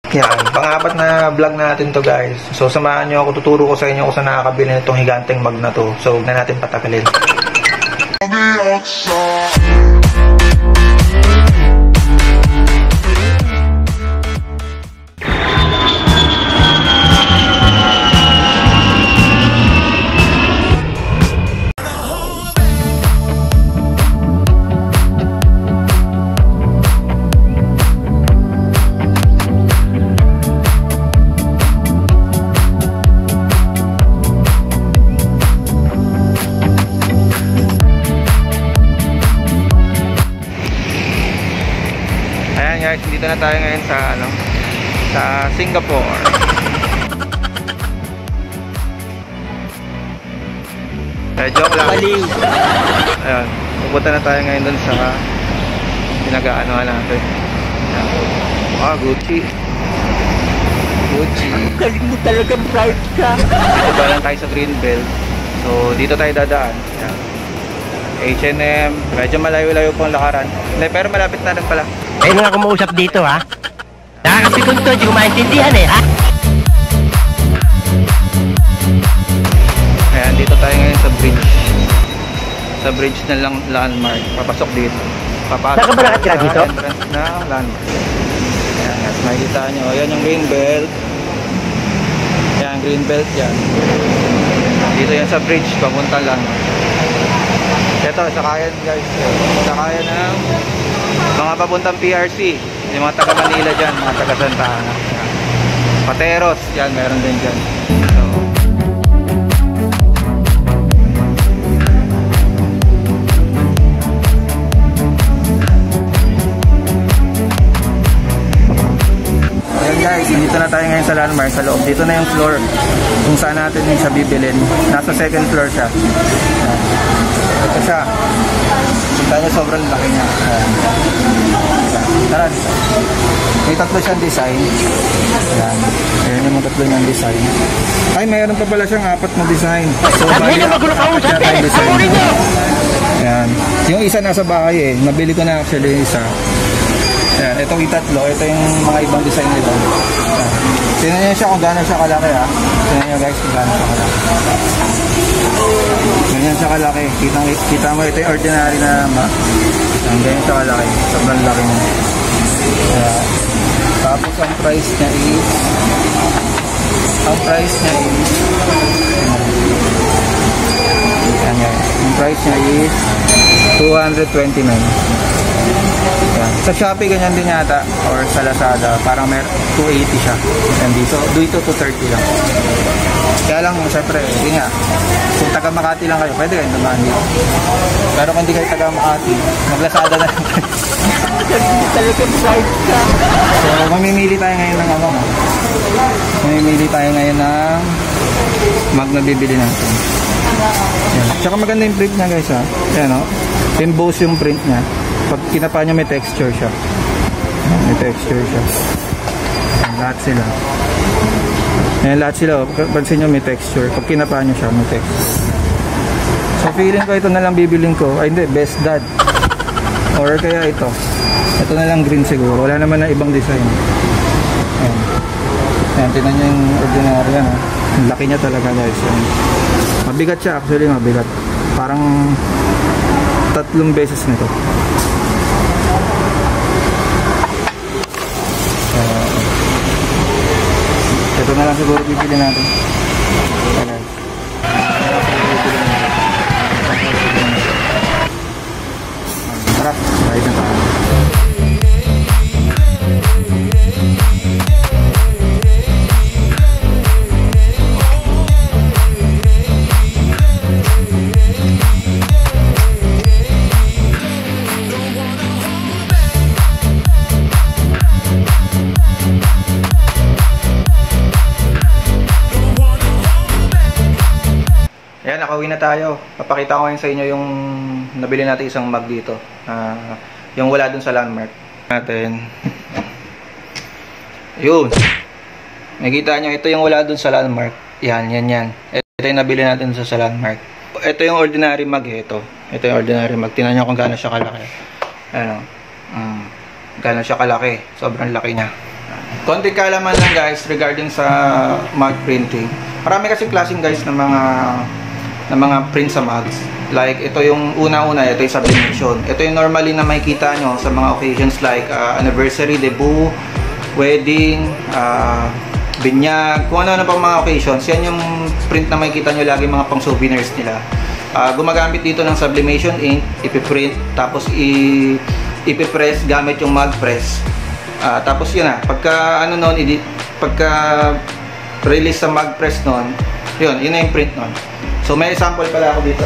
Yan, pang-apat na vlog natin to guys. So samahan nyo ako, tuturo ko sa inyo kung saan nakakabili nitong higanteng mug na to. So huwag na natin patagalin. Guys, dito na tayo ngayon sa sa Singapore. Joke lang. Ayun, pupunta na tayo ngayon dun sa pinag-aanohan natin. Gucci. Galing mo talagang proud ka. Dito ba lang tayo sa Greenbelt. So dito tayo dadaan. H&M, medyo malayo-layo pong lakaran. Pero malapit na rin pala. Ayun nga kumuusap dito ha. Nakakapikon to, hindi ko maintindihan eh ha. Ayan, dito tayo ngayon sa bridge. Sa bridge na lang landmark. Papasok dito. Papasok. Saan ka ba nakatira dito? Entrance na landmark. Ayan, at makikita nyo. Ayan yung Greenbelt. Ayan, Greenbelt yan. Dito yan sa bridge, papunta lang. Ito, sakayan guys. Sakayan ng mga papuntang PRC. Yung mga taga Manila dyan, mga taga Santa Ana. Pateros, yan, meron din dyan. So, ayan guys, dito na tayo ngayon sa landmark, sa loob. Dito na yung floor kung saan natin yung siya bibilin. Nasa second floor siya. Ito siya. Kita niya sobrang laki niya. Tara dito. May tatlo siyang design. Ayan yung tatlo niyang design. Ay, mayroon pa pala siyang apat na design. So, bali, apat design. Ayan. Yung isa nasa bahay eh. Nabili ko na actually yung isa. Ayan. Itong itatlo. Ito yung mga ibang design nila. Tingnan niyo siya kung gano'n siya kalaki ha. Tingnan niyo guys kung gano'n siya kalaki. Ganyan siya kalaki. Kita mo ito yung ordinary na ganyan siya kalaki. Sobrang laki niya. Tapos ang price niya is ang price niya is 229. Sa Shopee ganyan din yata or sa Lazada parang may 280 siya. And dito 230 lang. Kaya lang syempre, hindi nga. Kung taga Makati lang kayo, pwede kayo naman dito. Pero kung hindi kayo taga Makati, mag-Lazada na lang. Talagang proud ka. So, mamimili tayo ngayon ng Mamimili tayo ngayon ng mug na bibili natin. Yan. Tsaka maganda yung print niya guys ha. Yan o. Emboss yung print niya. Pag kinapa niya may texture siya. May texture siya. Yan, lahat sila. Yan, lahat sila. Pansin nyo may texture. Pag kinapa niya siya may texture. So feeling ko ito na lang bibiling ko. Ay hindi, Best Dad. Or kaya ito. Ito na lang green siguro. Wala naman na ibang design. Yan. Yan, tinan nyo yung ordinary yan. Ang laki niya talaga guys. Yan. Mabigat siya actually, mabigat. Parang 3 beses nito. Ito na lang siguro bibili natin. Tara, kahit na tayo. Ayan, nakauwi na tayo. Papakita ko ngayon sa inyo yung nabili natin isang mug dito. Yung wala dun sa landmark natin. Yun. Nakikita nyo, ito yung wala dun sa landmark. Yan. Ito yung nabili natin sa landmark. Ito yung ordinary mug eh. Ito yung ordinary mug. Tingnan nyo kung gaano siya kalaki. Ano? Gaano siya kalaki. Sobrang laki niya. Konting kaalaman lang guys regarding sa mug printing. Marami kasi klaseng guys ng mga print sa mugs. Like ito yung una-una, ito yung sublimation. Ito yung normally na makikita nyo sa mga occasions like anniversary, debut, wedding, binyag, kung ano-ano pang mga occasions. Yan yung print na makikita nyo lagi mga pang souvenirs nila. Gumagamit dito ng sublimation ink, ipiprint, tapos ipipress gamit yung mug press. Tapos yun na, pagka ano nun, pagka release sa mug press nun, yun na yung print nun. So may sample pala ako dito,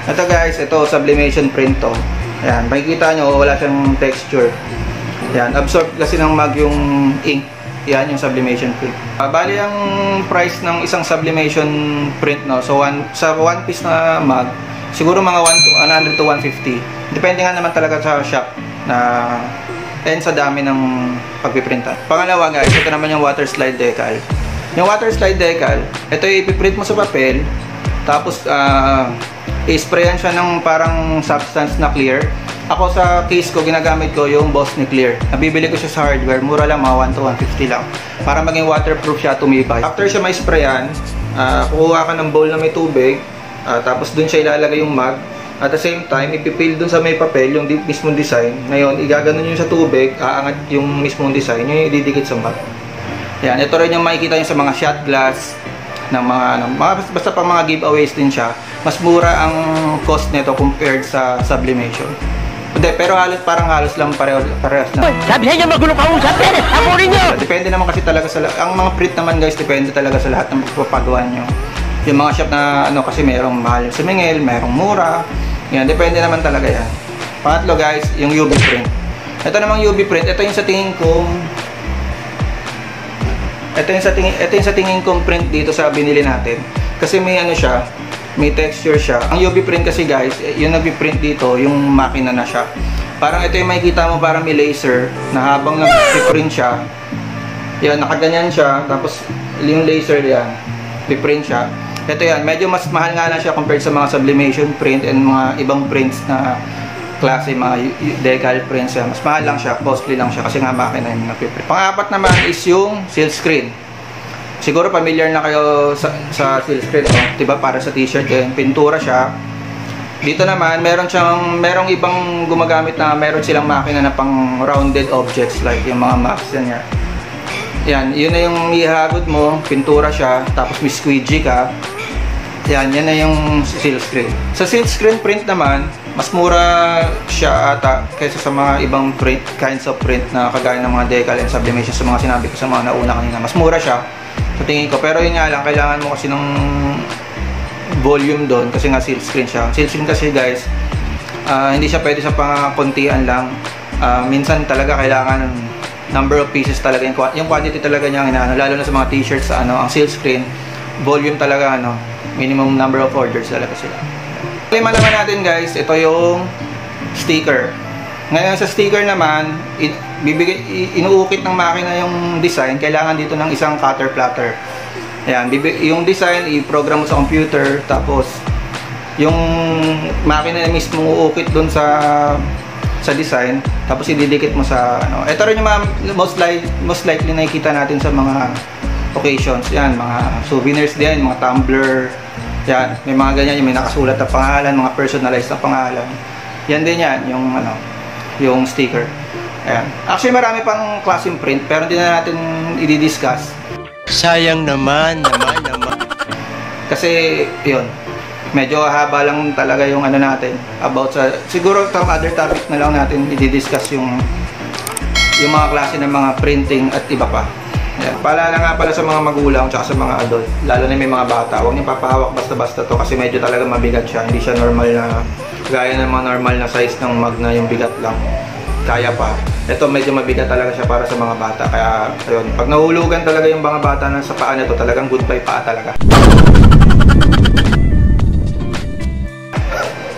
ito guys, ito sublimation print to. Ayan, makikita nyo wala siyang texture. Ayan, absorb kasi ng mug yung ink. Yan yung sublimation print. Bali ang price ng isang sublimation print, no, so sa one piece na mug siguro mga 100 to 150. Depende nga naman talaga sa shop na and sa dami ng pagpiprintan. Pangalawa guys, ito naman yung water slide decal. Yung water slide decal, ito yung ipiprint mo sa papel, tapos i-sprayan siya ng parang substance na clear. Ako sa case ko, ginagamit ko yung Bosny Clear. Nabibili ko siya sa hardware, mura lang, mga 1 to 150 lang. Para maging waterproof siya, tumibay. After siya may sprayan, kukuha ka ng bowl na may tubig, tapos dun siya ilalagay yung mug. At the same time, ipipil dun sa may papel yung mismong design. Ngayon, igaganon yun sa tubig, aangat yung mismong design, yung ididikit sa mug. Yan, ito rin yung makikita nyo sa mga shot glass, ng basta pang mga giveaways din siya. Mas mura ang cost nito compared sa sublimation. Hindi, pero parang halos lang parehas lang. Sabi sa inyo, magulo ka usap yan eh. Tapurin nyo! Depende naman kasi talaga sa ang mga print naman guys, depende talaga sa lahat ng pagpapagawa nyo. Yung mga shop na kasi merong mahal yung sumingil, merong mura. Yan, depende naman talaga yan. Pangatlo guys, yung UV print. Ito namang UV print, ito yung sa tingin kong print dito sa binili natin. Kasi may siya, may texture siya. Ang UV print kasi guys, yung nagpi-print dito, yung makina na siya. Parang ito yung makikita mo, parang may laser na habang nagpi-print siya, yan, nakaganyan siya, tapos yung laser yan, piprint siya. Ito yan, medyo mas mahal nga lang siya compared sa mga sublimation print and mga ibang prints na klase, mga decal prints yan. Mas mahal lang siya, costly lang siya kasi nga makina yung nagpiprint. Pang-apat naman is yung seal screen. Siguro familiar na kayo sa seal screen, diba? Para sa t-shirt yan, pintura siya. Dito naman, merong ibang gumagamit na meron silang makina na pang rounded objects like yung mga maps yan. Yan, yun na yung ihagod mo, pintura siya, tapos may squeegee ka. Yan na yung seal screen. Sa seal screen print naman, mas mura siya ata kaysa sa mga ibang kinds of print na kagaya ng mga decal and sublimation sa mga sinabi ko sa mga nauna kanina. Mas mura siya sa tingin ko. Pero yun nga lang, kailangan mo kasi ng volume doon kasi nga seal screen siya. Seal screen kasi guys, hindi siya pwede sa pangkontian lang. Minsan talaga kailangan number of pieces talaga, yung quantity talaga niya ang lalo na sa mga t-shirts sa ang seal screen, volume talaga minimum number of orders talaga sila. Lima naman natin guys, ito yung sticker. Ngayon sa sticker naman, inuukit ng makina yung design, kailangan dito ng isang cutter platter. Ayan, yung design i-program mo sa computer, tapos yung makina mismo uukit dun sa design, tapos ididikit mo sa ito rin yung mga most likely nakikita natin sa mga occasions. Yan, mga souvenirs din, mga tumbler. Yan, may mga ganyan, may nakasulat na pangalan, mga personalized na pangalan. Yan din yan, yung sticker. Ayan. Actually, marami pang klaseng print, pero hindi na natin i-discuss. Sayang naman. Kasi, yun, medyo haba lang talaga yung natin about sa, siguro some other topic na lang natin i-discuss yung mga klase ng mga printing at iba pa. Yan. Paalala nga pala sa mga magulang tsaka sa mga adult, lalo na may mga bata, huwag niyo papahawak basta-basta to kasi medyo talaga mabigat siya. Hindi siya normal na, gaya ng mga normal na size ng mug na yung bigat lang. Kaya pa. Ito medyo mabigat talaga siya para sa mga bata. Kaya, ayun, pag nahulugan talaga yung mga bata na sa paa nito, talagang goodbye paa talaga.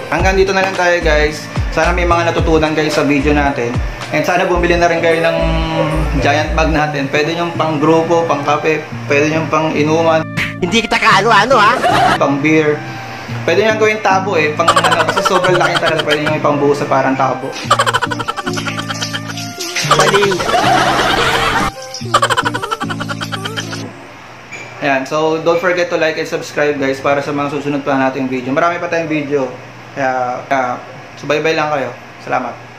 Hanggang dito na lang tayo guys. Sana may mga natutunan kayo sa video natin. And sana bumili na rin kayo ng giant mug natin. Pwede nyo pang grupo, pang kape, pwede nyo pang inuman. Hindi kita kaano-ano ha? Pang beer. Pwede nyo gawin tabo pang kasi sobrang laki talaga. Pwede nyo ipang buo sa parang tabo. Baliw. Ayan, so don't forget to like and subscribe guys para sa mga susunod pa nating video. Marami pa tayong video. Kaya subaybay lang kayo. Salamat.